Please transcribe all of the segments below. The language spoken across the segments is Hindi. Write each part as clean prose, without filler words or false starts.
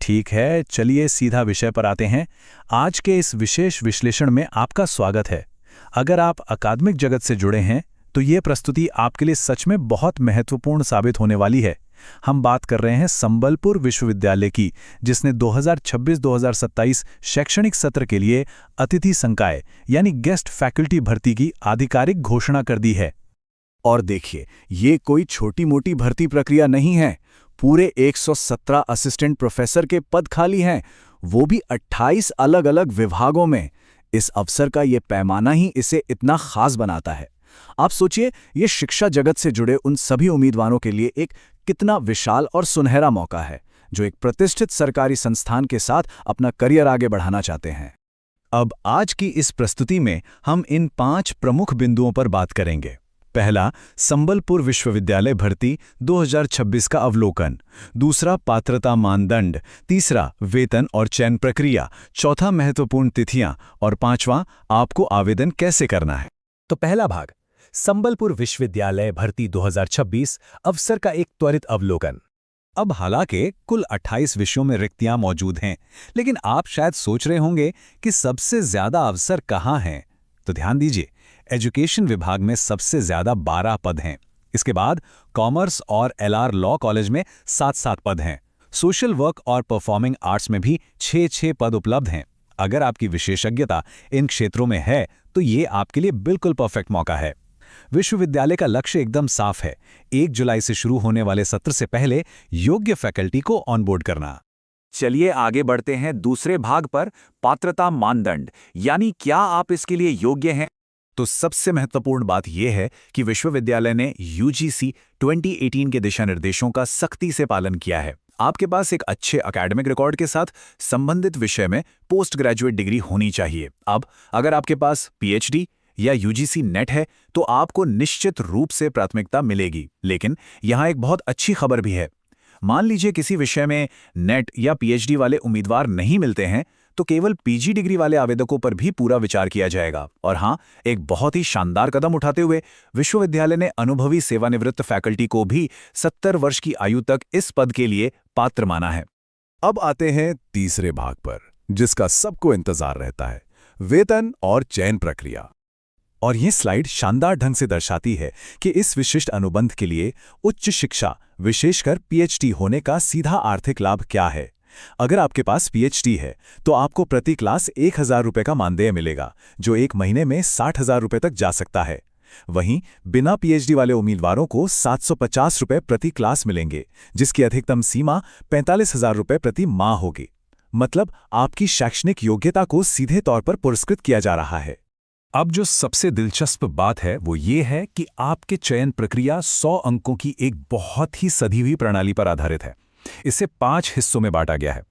ठीक है, चलिए सीधा विषय पर आते हैं। आज के इस विशेष विश्लेषण में आपका स्वागत है। अगर आप अकादमिक जगत से जुड़े हैं तो ये प्रस्तुति आपके लिए सच में बहुत महत्वपूर्ण साबित होने वाली है। हम बात कर रहे हैं संबलपुर विश्वविद्यालय की, जिसने 2026-2027 शैक्षणिक सत्र के लिए अतिथि संकाय यानी गेस्ट फैकल्टी भर्ती की आधिकारिक घोषणा कर दी है। और देखिए, ये कोई छोटी-मोटी भर्ती प्रक्रिया नहीं है। पूरे 117 असिस्टेंट प्रोफेसर के पद खाली हैं, वो भी 28 अलग-अलग विभागों में। इस अवसर का ये पैमाना ही इसे इतना खास बनाता है। आप सोचिए, ये शिक्षा जगत से जुड़े उन सभी उम्मीदवारों के लिए एक कितना विशाल और सुनहरा मौका है, जो एक प्रतिष्ठित सरकारी संस्थान के साथ अपना करियर आगे बढ़ाना चाहते हैं। अब आज की इस प्रस्तुति में हम इन 5 प्रमुख बिंदुओं पर बात करेंगे। पहला, संबलपुर विश्वविद्यालय भर्ती 2026 का अवलोकन। दूसरा, पात्रता मानदंड। तीसरा, वेतन और चयन प्रक्रिया। चौथा, महत्वपूर्ण तिथियां। और पांचवां, आपको आवेदन कैसे करना है। तो पहला भाग, संबलपुर विश्वविद्यालय भर्ती 2026 अवसर का एक त्वरित अवलोकन। अब हालांकि कुल 28 विषयों में रिक्तियां मौजूद हैं, लेकिन आप शायद सोच रहे होंगे कि सबसे ज्यादा अवसर कहाँ हैं। तो ध्यान दीजिए, एजुकेशन विभाग में सबसे ज्यादा 12 पद हैं। इसके बाद कॉमर्स और एलआर लॉ कॉलेज में 7-7 पद हैं। सोशल वर्क और परफॉर्मिंग आर्ट्स में भी 6-6 पद उपलब्ध हैं। अगर आपकी विशेषज्ञता इन क्षेत्रों में है तो ये आपके लिए बिल्कुल परफेक्ट मौका है। विश्वविद्यालय का लक्ष्य एकदम साफ है, 1 जुलाई से शुरू होने वाले सत्र से पहले योग्य फैकल्टी को ऑनबोर्ड करना। चलिए आगे बढ़ते हैं दूसरे भाग पर, पात्रता मानदंड, यानी क्या आप इसके लिए योग्य हैं। तो सबसे महत्वपूर्ण बात यह है कि विश्वविद्यालय ने यूजीसी 2018 के दिशा निर्देशों का सख्ती से पालन किया है। आपके पास एक अच्छे एकेडमिक रिकॉर्ड के साथ संबंधित विषय में पोस्ट ग्रेजुएट डिग्री होनी चाहिए। अब अगर आपके पास पीएचडी या यूजीसी नेट है तो आपको निश्चित रूप से प्राथमिकता मिलेगी। लेकिन यहाँ एक बहुत अच्छी खबर भी है। मान लीजिए किसी विषय में नेट या पीएचडी वाले उम्मीदवार नहीं मिलते हैं तो केवल पीजी डिग्री वाले आवेदकों पर भी पूरा विचार किया जाएगा। और हाँ, एक बहुत ही शानदार कदम उठाते हुए विश्वविद्यालय ने अनुभवी सेवानिवृत्त फैकल्टी को भी 70 वर्ष की आयु तक इस पद के लिए पात्र माना है। अब आते हैं तीसरे भाग पर, जिसका सबको इंतजार रहता है, वेतन और चयन प्रक्रिया। और ये स्लाइड शानदार ढंग से दर्शाती है कि इस विशिष्ट अनुबंध के लिए उच्च शिक्षा, विशेषकर पीएचडी होने का सीधा आर्थिक लाभ क्या है। अगर आपके पास पीएचडी है तो आपको प्रति क्लास 1000 रुपये का मानदेय मिलेगा, जो एक महीने में 60,000 रुपये तक जा सकता है। वहीं बिना पीएचडी वाले उम्मीदवारों को 750 रुपये प्रति क्लास मिलेंगे, जिसकी अधिकतम सीमा 45,000 रुपये प्रति माह होगी। मतलब आपकी शैक्षणिक योग्यता को सीधे तौर पर पुरस्कृत किया जा रहा है। अब जो सबसे दिलचस्प बात है वो ये है कि आपके चयन प्रक्रिया 100 अंकों की एक बहुत ही सधी हुई प्रणाली पर आधारित है। इसे 5 हिस्सों में बांटा गया है।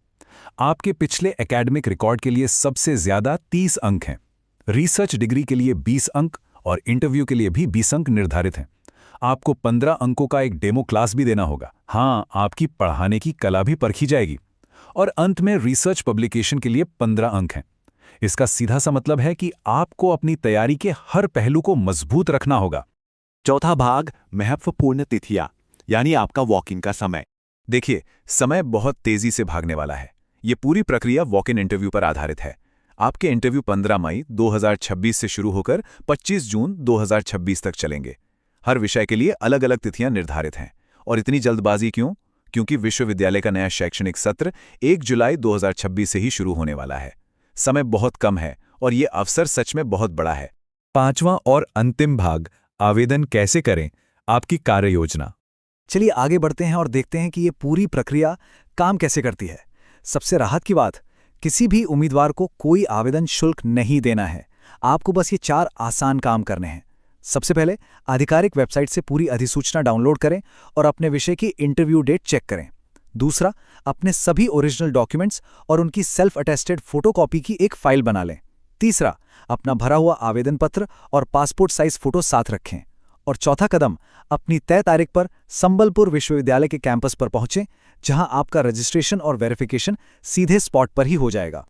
आपके पिछले एकेडमिक रिकॉर्ड के लिए सबसे ज्यादा 30 अंक हैं, रिसर्च डिग्री के लिए 20 अंक और इंटरव्यू के लिए भी 20 अंक निर्धारित हैं। आपको 15 अंकों का एक डेमो क्लास भी देना होगा। हाँ, आपकी पढ़ाने की कला भी परखी जाएगी। और अंत में रिसर्च पब्लिकेशन के लिए 15 अंक हैं। इसका सीधा सा मतलब है कि आपको अपनी तैयारी के हर पहलू को मजबूत रखना होगा। चौथा भाग, महत्वपूर्ण तिथियां, यानी आपका वॉक इन का समय। देखिए, समय बहुत तेजी से भागने वाला है। ये पूरी प्रक्रिया वॉक इन इंटरव्यू पर आधारित है। आपके इंटरव्यू 15 मई 2026 से शुरू होकर 25 जून 2026 तक चलेंगे। हर विषय के लिए अलग अलग तिथियां निर्धारित हैं। और इतनी जल्दबाजी क्यों? क्योंकि विश्वविद्यालय का नया शैक्षणिक सत्र 1 जुलाई 2026 से ही शुरू होने वाला है। समय बहुत कम है और ये अवसर सच में बहुत बड़ा है। 5वां और अंतिम भाग, आवेदन कैसे करें, आपकी कार्य योजना। चलिए आगे बढ़ते हैं और देखते हैं कि ये पूरी प्रक्रिया काम कैसे करती है। सबसे राहत की बात, किसी भी उम्मीदवार को कोई आवेदन शुल्क नहीं देना है। आपको बस ये 4 आसान काम करने हैं। सबसे पहले आधिकारिक वेबसाइट से पूरी अधिसूचना डाउनलोड करें और अपने विषय की इंटरव्यू डेट चेक करें। दूसरा, अपने सभी ओरिजिनल डॉक्यूमेंट्स और उनकी सेल्फ अटेस्टेड फोटोकॉपी की एक फाइल बना लें। तीसरा, अपना भरा हुआ आवेदन पत्र और पासपोर्ट साइज फोटो साथ रखें। और चौथा कदम, अपनी तय तारीख पर संबलपुर विश्वविद्यालय के कैंपस पर पहुंचें, जहां आपका रजिस्ट्रेशन और वेरिफिकेशन सीधे स्पॉट पर ही हो जाएगा।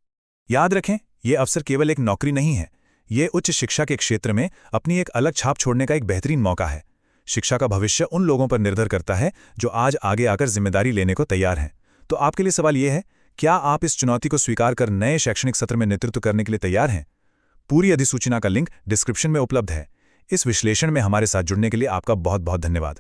याद रखें, यह अवसर केवल एक नौकरी नहीं है, ये उच्च शिक्षा के क्षेत्र में अपनी एक अलग छाप छोड़ने का एक बेहतरीन मौका है। शिक्षा का भविष्य उन लोगों पर निर्भर करता है जो आज आगे आकर जिम्मेदारी लेने को तैयार हैं। तो आपके लिए सवाल यह है क्या आप इस चुनौती को स्वीकार कर नए शैक्षणिक सत्र में नेतृत्व करने के लिए तैयार हैं? पूरी अधिसूचना का लिंक डिस्क्रिप्शन में उपलब्ध है। इस विश्लेषण में हमारे साथ जुड़ने के लिए आपका बहुत बहुत धन्यवाद।